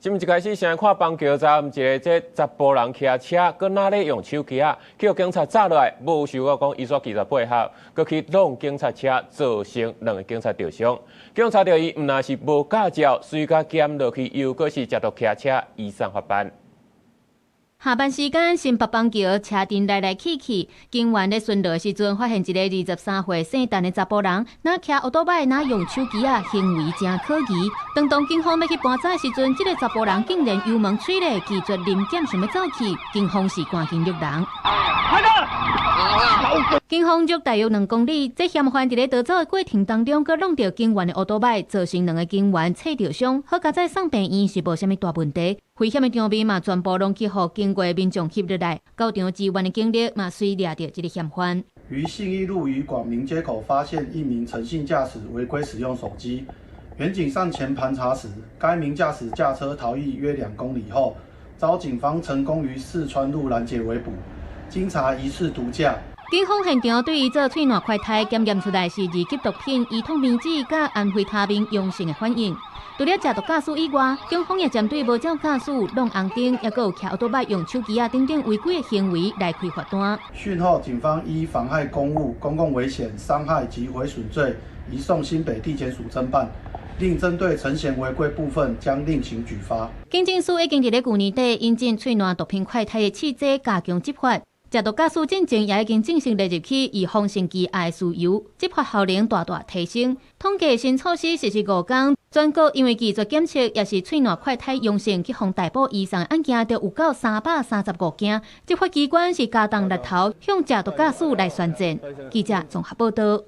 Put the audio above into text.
今一開始先看邦橋站，一個這查甫人騎車，佮哪咧用手機啊，叫警察抓落來，無受到講伊所記者配合，佮去弄警察車，造成2個警察受傷。警察着伊毋但是無駕照，隨甲檢落去，又閣是接到騎車，移送法辦。下班時間，新北邦橋車陣來去，警員咧巡邏時陣，發現一個23歲姓陳的查甫人，那騎奧多擺，那用手機啊，行為真可疑。當警方要去搬查時陣，這個查甫人竟然油門吹咧，拒絕臨檢，想要走去，警方是趕緊約人。警方約大約2公里，這嫌犯佇咧逃走的過程當中，佮弄到警員的奧多擺，造成2個警員切着傷，好佳在送病院是無啥物大問題。危險的場面嘛，全部攏去互經過民眾翕落來，到場支援的警力嘛，隨抓到這個嫌犯。於信義路與廣明街口發現一名陳姓駕駛違規使用手機，員警上前盤查時，該名駕駛駕車逃逸約2公里後，遭警方成功於四川路攔截圍捕，經查疑似毒駕。警方現場對於這喙瘻快篩檢驗出來是2級毒品兒童面劑甲安非他命陽性的反應。除了食毒駕駛以外，警方也針對無照駕駛、弄紅燈，也有騎奧多擺用手機啊等違規的行為來開罰單。訊後，警方依妨害公務、公共危險、傷害及毀損罪，移送新北地檢署偵辦。另針對陳嫌違規部分，將另行舉發。警政署已經在去年底引進喙瘻毒品快篩的試劑，加強執法。食毒駕駛進程也已經正式列入去以防性期愛事由，執法效能大大提升。統計新措施實施5天，全國因為拒絕檢測也是喙瘻快篩陽性去互逮捕以上案件，就有到335件。執法機關是加重力頭，向食毒駕駛來宣戰。記者綜合報道。